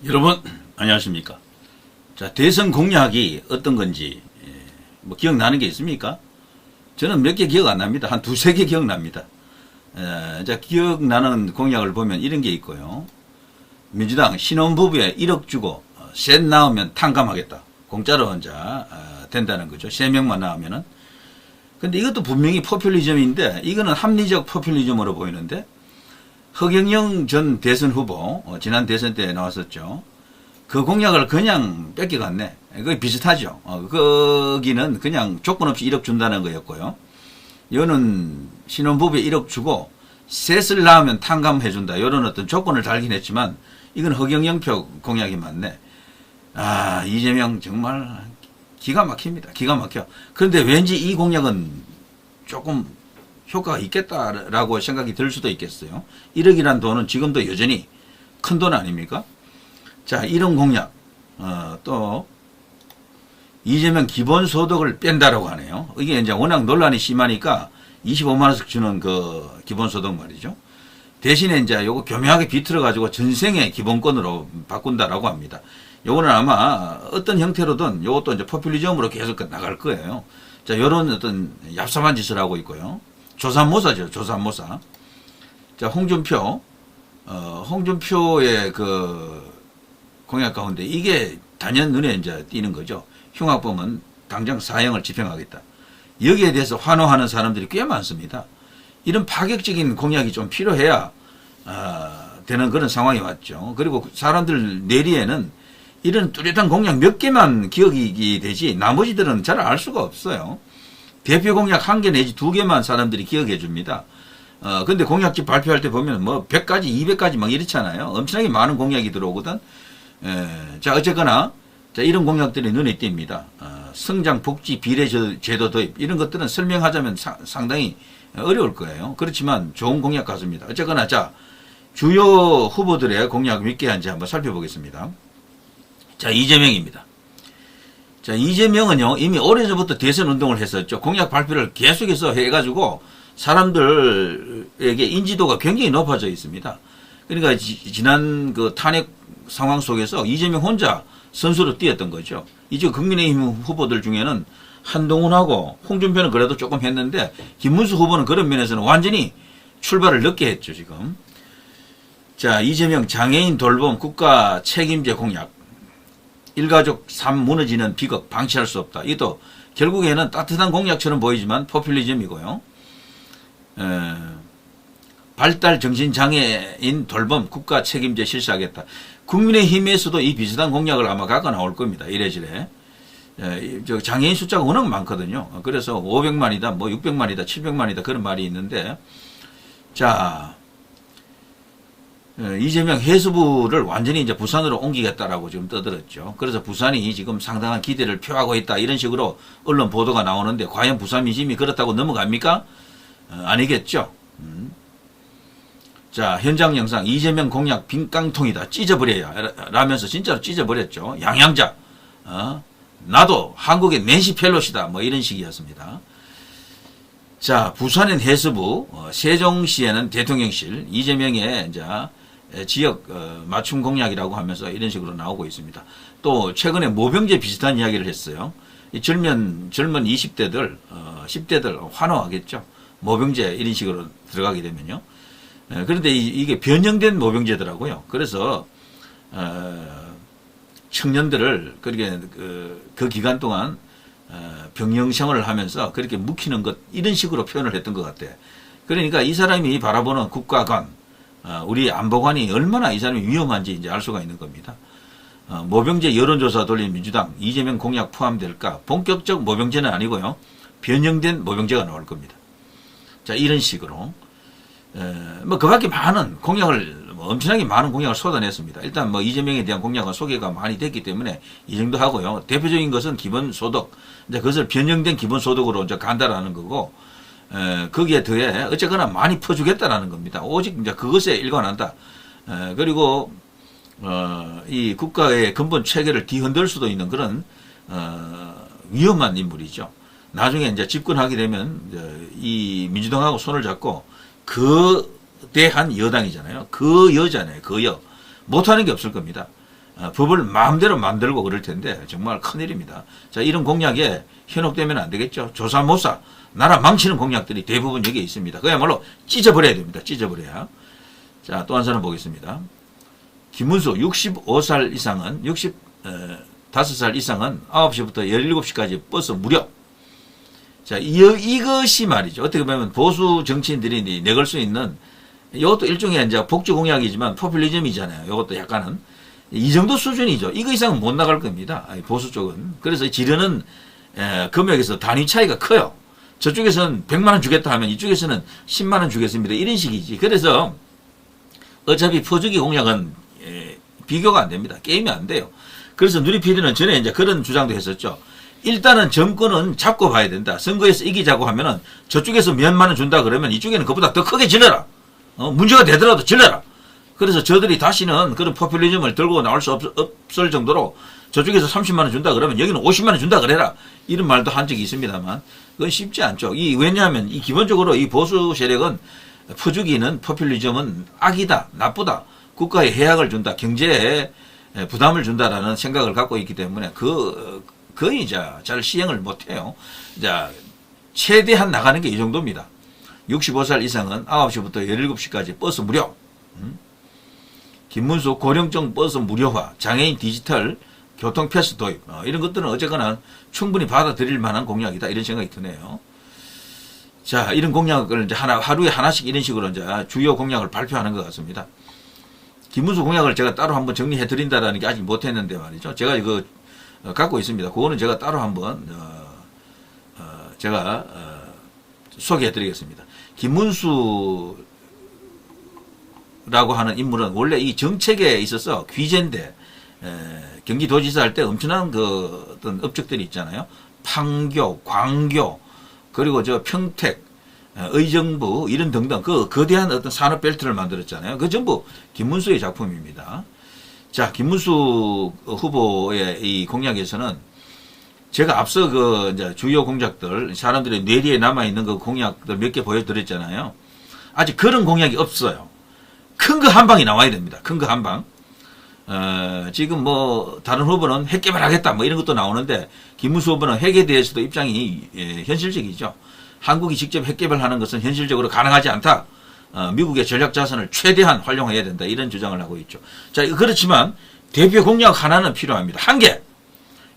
여러분 안녕하십니까. 자, 대선 공약이 어떤 건지 뭐 기억나는 게 있습니까? 저는 몇 개 기억 안 납니다. 한 두세 개 기억납니다. 자, 기억나는 공약을 보면 이런 게 있고요. 민주당 신혼부부에 1억 주고 셋 나오면 탕감하겠다. 공짜로 혼자 된다는 거죠. 3명만 나오면은. 근데 이것도 분명히 포퓰리즘인데 이거는 합리적 포퓰리즘으로 보이는데, 허경영 전 대선 후보 지난 대선 때 나왔었죠. 그 공약을 그냥 뺏겨갔네. 그게 비슷하죠. 거기는 그냥 조건 없이 1억 준다는 거였고요. 이거는 신혼부부에 1억 주고 셋을 낳으면 탕감해준다. 이런 어떤 조건을 달긴 했지만 이건 허경영표 공약이 맞네. 아, 이재명 정말 기가 막힙니다. 기가 막혀. 그런데 왠지 이 공약은 조금 효과가 있겠다라고 생각이 들 수도 있겠어요. 1억이란 돈은 지금도 여전히 큰 돈 아닙니까? 자, 이런 공약. 또 이재명 기본소득을 뺀다라고 하네요. 이게 이제 워낙 논란이 심하니까 25만 원씩 주는 그 기본소득 말이죠. 대신에 이제 요거 교묘하게 비틀어 가지고 전생의 기본권으로 바꾼다라고 합니다. 요거는 아마 어떤 형태로든 요것도 이제 포퓰리즘으로 계속 나갈 거예요. 자, 요런 어떤 얍삽한 짓을 하고 있고요. 조삼모사죠, 조삼모사. 자, 홍준표의 그 공약 가운데 이게 단연 눈에 이제 띄는 거죠. 흉악범은 당장 사형을 집행하겠다. 여기에 대해서 환호하는 사람들이 꽤 많습니다. 이런 파격적인 공약이 좀 필요해야 되는 그런 상황이 왔죠. 그리고 사람들 뇌리에는 이런 뚜렷한 공약 몇 개만 기억이 되지 나머지들은 잘 알 수가 없어요. 대표 공약 1개 내지 2개만 사람들이 기억해 줍니다. 근데 공약집 발표할 때 보면 뭐 100가지, 200가지 막 이렇잖아요. 엄청나게 많은 공약이 들어오거든. 자, 어쨌거나, 자, 이런 공약들이 눈에 띕니다. 성장, 복지, 비례 제도 도입, 이런 것들은 설명하자면 상당히 어려울 거예요. 그렇지만 좋은 공약 같습니다. 어쨌거나, 자, 주요 후보들의 공약 몇 개인지 한번 살펴보겠습니다. 자, 이재명입니다. 자, 이재명은요, 이미 오래전부터 대선 운동을 했었죠. 공약 발표를 계속해서 해가지고 사람들에게 인지도가 굉장히 높아져 있습니다. 그러니까 지난 그 탄핵 상황 속에서 이재명 혼자 선수로 뛰었던 거죠. 이제 국민의힘 후보들 중에는 한동훈하고 홍준표는 그래도 조금 했는데 김문수 후보는 그런 면에서는 완전히 출발을 늦게 했죠, 지금. 자, 이재명 장애인 돌봄 국가 책임제 공약. 일가족 삶 무너지는 비극 방치할 수 없다. 이것도 결국에는 따뜻한 공약처럼 보이지만 포퓰리즘이고요. 발달 정신장애인 돌봄 국가 책임제 실시하겠다. 국민의힘에서도 이 비슷한 공약을 아마 갖고 나올 겁니다. 이래저래. 장애인 숫자가 워낙 많거든요. 그래서 500만이다, 뭐 600만이다, 700만이다 그런 말이 있는데, 자, 이재명 해수부를 완전히 이제 부산으로 옮기겠다라고 지금 떠들었죠. 그래서 부산이 지금 상당한 기대를 표하고 있다. 이런 식으로 언론 보도가 나오는데 과연 부산 민심이 그렇다고 넘어갑니까? 아니겠죠. 자, 현장 영상 이재명 공약 빈깡통이다. 찢어버려야 라면서 진짜로 찢어버렸죠. 양양자. 나도 한국의 낸시 펠로시다. 뭐 이런 식이었습니다. 자, 부산엔 해수부, 세종시에는 대통령실, 이재명의 이제 지역 맞춤 공약이라고 하면서 이런 식으로 나오고 있습니다. 또 최근에 모병제 비슷한 이야기를 했어요. 이 젊은 20대들, 10대들 환호하겠죠. 모병제 이런 식으로 들어가게 되면요. 그런데 이게 변형된 모병제더라고요. 그래서 청년들을 그렇게 그 기간 동안 병영 생활을 하면서 그렇게 묵히는 것 이런 식으로 표현을 했던 것 같아요. 그러니까 이 사람이 바라보는 국가관, 우리 안보관이 얼마나 이 사람이 위험한지 이제 알 수가 있는 겁니다. 모병제 여론조사 돌린 민주당 이재명 공약 포함될까? 본격적 모병제는 아니고요. 변형된 모병제가 나올 겁니다. 자, 이런 식으로 뭐 그 밖에 많은 공약을 엄청나게 많은 공약을 쏟아냈습니다. 일단 뭐 이재명에 대한 공약은 소개가 많이 됐기 때문에 이 정도 하고요. 대표적인 것은 기본소득, 이제 그것을 변형된 기본소득으로 이제 간다라는 거고, 거기에 더해 어쨌거나 많이 퍼주겠다라는 겁니다. 오직 이제 그것에 일관한다. 그리고 이 국가의 근본 체계를 뒤흔들 수도 있는 그런 위험한 인물이죠. 나중에 이제 집권하게 되면 이 민주당하고 손을 잡고 그 대한 여당이잖아요. 그 여잖아요. 그 여. 못하는 게 없을 겁니다. 법을 마음대로 만들고 그럴 텐데 정말 큰일입니다. 자, 이런 공약에 현혹되면 안 되겠죠. 조사모사 나라 망치는 공약들이 대부분 여기에 있습니다. 그야말로 찢어버려야 됩니다. 찢어버려야. 자, 또 한 사람 보겠습니다. 김문수 65살 이상은 65살 이상은 9시부터 17시까지 버스 무료. 자, 이것이 말이죠. 어떻게 보면 보수 정치인들이 내걸 수 있는 이것도 일종의 이제 복지 공약이지만 포퓰리즘이잖아요. 이것도 약간은 이 정도 수준이죠. 이거 이상은 못 나갈 겁니다. 보수 쪽은. 그래서 지르는 금액에서 단위 차이가 커요. 저쪽에서는 100만 원 주겠다 하면 이쪽에서는 10만 원 주겠습니다. 이런 식이지. 그래서 어차피 퍼주기 공약은 비교가 안 됩니다. 게임이 안 돼요. 그래서 누리PD는 전에 이제 그런 주장도 했었죠. 일단은 정권은 잡고 봐야 된다. 선거에서 이기자고 하면은 저쪽에서 몇만 원 준다 그러면 이쪽에는 그보다 더 크게 질러라. 문제가 되더라도 질러라. 그래서 저들이 다시는 그런 포퓰리즘을 들고 나올 수 없을 정도로 저쪽에서 30만 원 준다 그러면 여기는 50만 원 준다 그래라. 이런 말도 한 적이 있습니다만 그건 쉽지 않죠. 왜냐하면 기본적으로 이 보수 세력은 퍼주기는 포퓰리즘은 악이다, 나쁘다, 국가에 해악을 준다, 경제에 부담을 준다라는 생각을 갖고 있기 때문에 거의 잘 시행을 못해요. 자, 최대한 나가는 게 이 정도입니다. 65살 이상은 9시부터 17시까지 버스 무료. 김문수 고령증 버스 무료화, 장애인 디지털 교통패스 도입. 이런 것들은 어쨌거나 충분히 받아들일 만한 공약이다. 이런 생각이 드네요. 자, 이런 공약을 이제 하루에 하나씩 이런 식으로 이제 주요 공약을 발표하는 것 같습니다. 김문수 공약을 제가 따로 한번 정리해 드린다라는 게 아직 못했는데 말이죠. 제가 이거 갖고 있습니다. 그거는 제가 따로 한번 제가 소개해 드리겠습니다. 김문수라고 하는 인물은 원래 이 정책에 있어서 귀재인데 경기도지사 할 때 엄청난 그 어떤 업적들이 있잖아요. 판교, 광교, 그리고 평택, 의정부 이런 등등 그 거대한 어떤 산업 벨트를 만들었잖아요. 그 전부 김문수의 작품입니다. 자, 김문수 후보의 이 공약에서는 제가 앞서 이제 주요 공약들 사람들의 뇌리에 남아 있는 그 공약들 몇 개 보여드렸잖아요. 아직 그런 공약이 없어요. 큰 거 한 방이 나와야 됩니다. 큰 거 한 방. 지금 다른 후보는 핵 개발하겠다 이런 것도 나오는데 김문수 후보는 핵에 대해서도 입장이 현실적이죠. 한국이 직접 핵 개발하는 것은 현실적으로 가능하지 않다. 미국의 전략 자산을 최대한 활용해야 된다. 이런 주장을 하고 있죠. 자, 그렇지만 대표 공약 하나는 필요합니다. 한 개.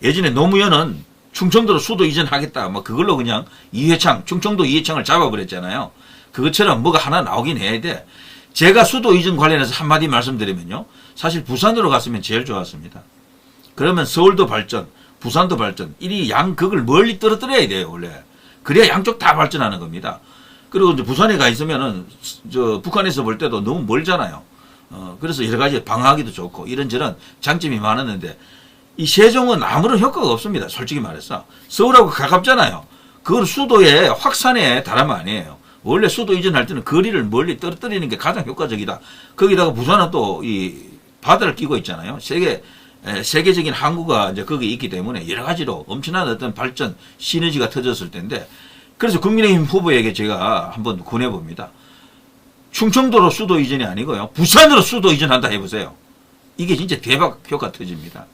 예전에 노무현은 충청도로 수도 이전하겠다. 그걸로 그냥 충청도 이회창을 잡아버렸잖아요. 그것처럼 뭐가 하나 나오긴 해야 돼. 제가 수도 이전 관련해서 한마디 말씀드리면요. 사실 부산으로 갔으면 제일 좋았습니다. 그러면 서울도 발전, 부산도 발전. 이 양극을 멀리 떨어뜨려야 돼요, 원래. 그래야 양쪽 다 발전하는 겁니다. 그리고 이제 부산에 가 있으면은, 북한에서 볼 때도 너무 멀잖아요. 그래서 여러 가지 방어하기도 좋고, 이런저런 장점이 많았는데, 이 세종은 아무런 효과가 없습니다. 솔직히 말해서. 서울하고 가깝잖아요. 그건 수도의 확산에 다름 아니에요. 원래 수도 이전할 때는 거리를 멀리 떨어뜨리는 게 가장 효과적이다. 거기다가 부산은 또 이 바다를 끼고 있잖아요. 세계적인 항구가 이제 거기 있기 때문에 여러 가지로 엄청난 어떤 발전, 시너지가 터졌을 텐데, 그래서 국민의힘 후보에게 제가 한번 권해봅니다. 충청도로 수도 이전이 아니고요. 부산으로 수도 이전한다 해보세요. 이게 진짜 대박 효과 터집니다.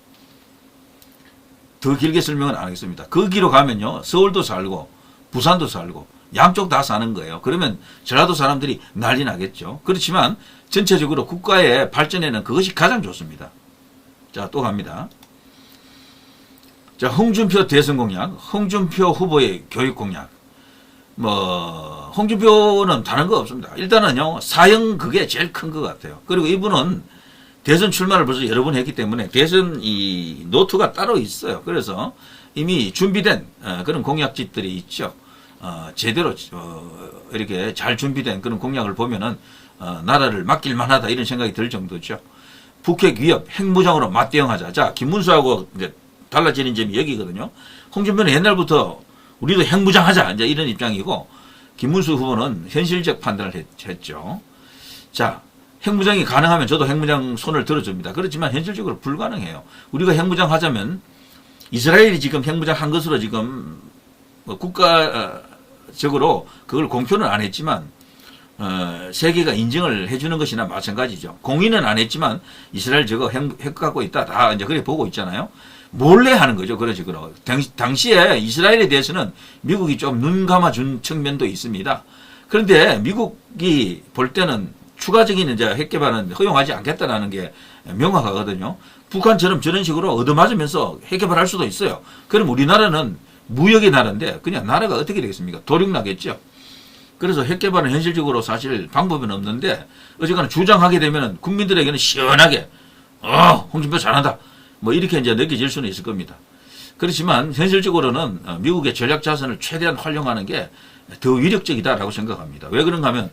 더 길게 설명은 안 하겠습니다. 거기로 가면요. 서울도 살고, 부산도 살고, 양쪽 다 사는 거예요. 그러면 전라도 사람들이 난리 나겠죠. 그렇지만 전체적으로 국가의 발전에는 그것이 가장 좋습니다. 자, 또 갑니다. 자, 홍준표 대선 공약, 홍준표 후보의 교육 공약. 홍준표는 다른 거 없습니다. 일단은요, 사형 그게 제일 큰 것 같아요. 그리고 이분은 대선 출마를 벌써 여러 번 했기 때문에 대선 이 노트가 따로 있어요. 그래서 이미 준비된 그런 공약집들이 있죠. 제대로 이렇게 잘 준비된 그런 공약을 보면은 나라를 맡길 만하다 이런 생각이 들 정도죠. 북핵 위협, 핵무장으로 맞대응하자. 자, 김문수하고 이제 달라지는 점이 여기거든요. 홍준표는 옛날부터 우리도 핵무장하자 이제 이런 입장이고, 김문수 후보는 현실적 판단을 했죠. 자, 핵무장이 가능하면 저도 핵무장 손을 들어줍니다. 그렇지만 현실적으로 불가능해요. 우리가 핵무장 하자면 이스라엘이 지금 핵무장 한 것으로 지금 국가적으로 그걸 공표는 안 했지만 세계가 인정을 해주는 것이나 마찬가지죠. 공인은 안 했지만 이스라엘 저거 핵 갖고 있다. 다 이제 그래 보고 있잖아요. 몰래 하는 거죠. 그런 식으로. 당시에 이스라엘에 대해서는 미국이 좀 눈 감아준 측면도 있습니다. 그런데 미국이 볼 때는 추가적인 이제 핵 개발은 허용하지 않겠다라는 게 명확하거든요. 북한처럼 저런 식으로 얻어맞으면서 핵 개발할 수도 있어요. 그럼 우리나라는 무역의 나라인데 그냥 나라가 어떻게 되겠습니까? 도륙나겠죠. 그래서 핵 개발은 현실적으로 사실 방법은 없는데 어쨌거나 주장하게 되면 국민들에게는 시원하게 홍준표 잘한다. 뭐 이렇게 이제 느껴질 수는 있을 겁니다. 그렇지만 현실적으로는 미국의 전략 자산을 최대한 활용하는 게 더 위력적이다라고 생각합니다. 왜 그런가 하면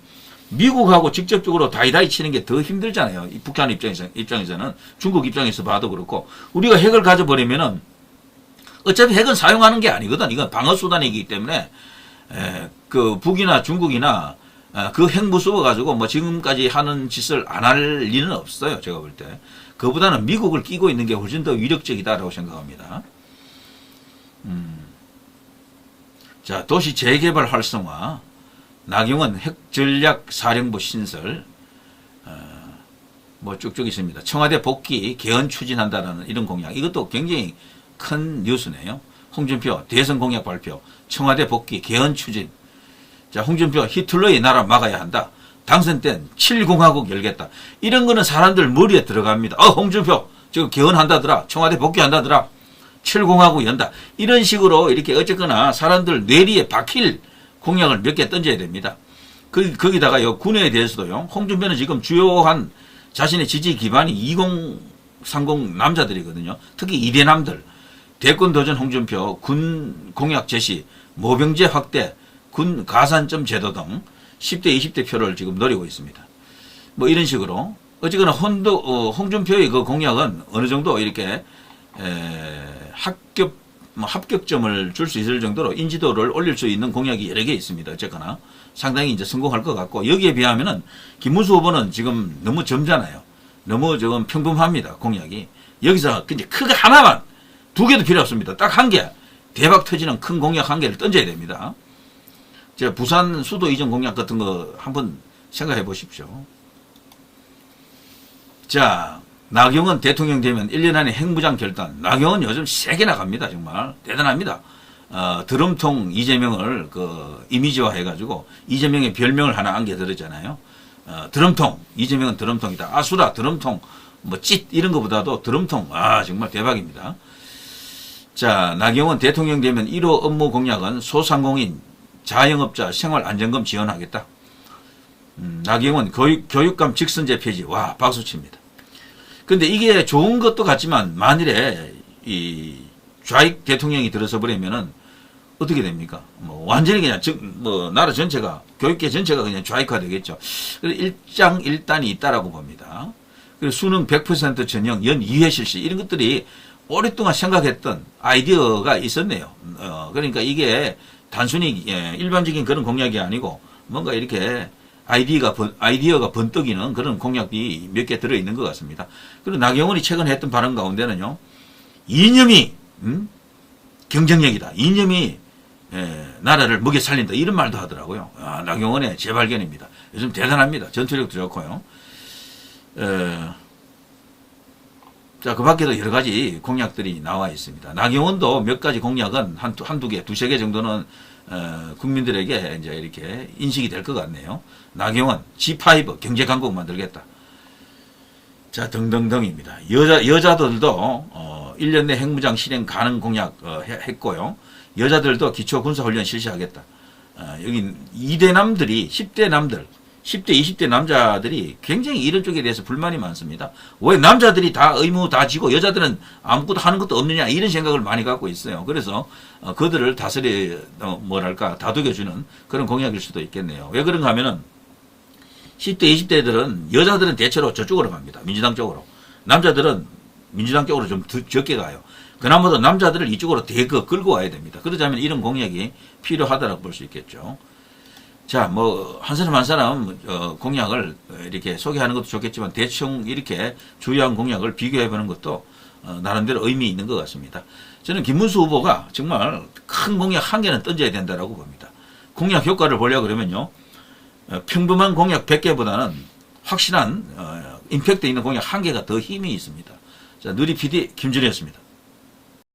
미국하고 직접적으로 다이다이 치는 게 더 힘들잖아요. 이 북한 입장에서는 중국 입장에서 봐도 그렇고 우리가 핵을 가져버리면은 어차피 핵은 사용하는 게 아니거든. 이건 방어 수단이기 때문에 그 북이나 중국이나 그 핵 무서워 가지고 뭐 지금까지 하는 짓을 안 할 리는 없어요. 제가 볼 때. 그보다는 미국을 끼고 있는 게 훨씬 더 위력적이다라고 생각합니다. 자, 도시 재개발 활성화, 나경원 핵전략사령부 신설, 뭐 쭉쭉 있습니다. 청와대 복귀 개헌 추진한다라는 이런 공약. 이것도 굉장히 큰 뉴스네요. 홍준표 대선 공약 발표, 청와대 복귀 개헌 추진. 자, 홍준표 히틀러의 나라 막아야 한다. 당선 땐 7공화국 열겠다. 이런 거는 사람들 머리에 들어갑니다. 홍준표 지금 개헌한다더라. 청와대 복귀한다더라. 7공화국 연다. 이런 식으로 이렇게 어쨌거나 사람들 뇌리에 박힐 공약을 몇 개 던져야 됩니다. 거기다가 군에 대해서도요. 홍준표는 지금 주요한 자신의 지지 기반이 2030 남자들이거든요. 특히 이대남들. 대권 도전 홍준표, 군 공약 제시, 모병제 확대, 군 가산점 제도 등 10대, 20대 표를 지금 노리고 있습니다. 뭐 이런 식으로 어쨌거나 홍준표의 그 공약은 어느 정도 이렇게 합격점을 줄 수 있을 정도로 인지도를 올릴 수 있는 공약이 여러 개 있습니다. 어쨌거나 상당히 이제 성공할 것 같고 여기에 비하면은 김문수 후보는 지금 너무 점잖아요. 너무 조금 평범합니다. 공약이. 여기서 이제 크게 하나만 두 개도 필요 없습니다. 딱 한 개. 대박 터지는 큰 공약 한 개를 던져야 됩니다. 제가 부산 수도 이전 공약 같은 거 한번 생각해 보십시오. 자, 나경원 대통령 되면 1년 안에 핵무장 결단. 나경원 요즘 세게 나갑니다. 정말 대단합니다. 드럼통 이재명을 그 이미지화 해가지고 이재명의 별명을 하나 안겨들었잖아요. 드럼통. 이재명은 드럼통이다. 아수라 드럼통. 뭐 찢 이런 것보다도 드럼통. 정말 대박입니다. 자, 나경원 대통령 되면 1호 업무 공약은 소상공인, 자영업자 생활안정금 지원하겠다. 나경원 교육감 직선제 폐지. 와, 박수칩니다. 근데 이게 좋은 것도 같지만 만일에 이 좌익 대통령이 들어서 버리면은 어떻게 됩니까? 뭐 완전히 그냥 뭐 나라 전체가 교육계 전체가 그냥 좌익화 되겠죠. 그래서 일장일단이 있다라고 봅니다. 그래서 수능 100% 전형 연 2회 실시 이런 것들이 오랫동안 생각했던 아이디어가 있었네요. 그러니까 이게 단순히 일반적인 그런 공약이 아니고 뭔가 이렇게 아이디어가 번뜩이는 그런 공약이 몇 개 들어있는 것 같습니다. 그리고 나경원이 최근에 했던 발언 가운데는요, 이념이 경쟁력이다. 이념이 나라를 먹여 살린다. 이런 말도 하더라고요. 나경원의 재발견입니다. 요즘 대단합니다. 전투력도 좋고요. 자, 그 밖에도 여러 가지 공약들이 나와 있습니다. 나경원도 몇 가지 공약은 한두 개, 두세 개 정도는 국민들에게 이제 이렇게 인식이 될 것 같네요. 나경원, G5 경제 강국 만들겠다. 자, 등등등입니다. 여자들도 1년 내 핵무장 실행 가능 공약 했고요. 여자들도 기초 군사 훈련 실시하겠다. 여기 2대 남들이 10대 남들 10대, 20대 남자들이 굉장히 이런 쪽에 대해서 불만이 많습니다. 왜 남자들이 다 의무 다 지고 여자들은 아무것도 하는 것도 없느냐 이런 생각을 많이 갖고 있어요. 그래서 그들을 다독여주는 그런 공약일 수도 있겠네요. 왜 그런가 하면은 10대, 20대들은 여자들은 대체로 저쪽으로 갑니다. 민주당 쪽으로. 남자들은 민주당 쪽으로 좀 적게 가요. 그나마도 남자들을 이쪽으로 대거 끌고 와야 됩니다. 그러자면 이런 공약이 필요하다고 볼 수 있겠죠. 자, 뭐, 한 사람 한 사람, 공약을 이렇게 소개하는 것도 좋겠지만, 대충 이렇게 주요한 공약을 비교해보는 것도, 나름대로 의미 있는 것 같습니다. 저는 김문수 후보가 정말 큰 공약 한 개는 던져야 된다고 봅니다. 공약 효과를 보려고 그러면요, 평범한 공약 100개보다는 확실한 임팩트 있는 공약 1개가 더 힘이 있습니다. 자, 누리 PD 김준이었습니다.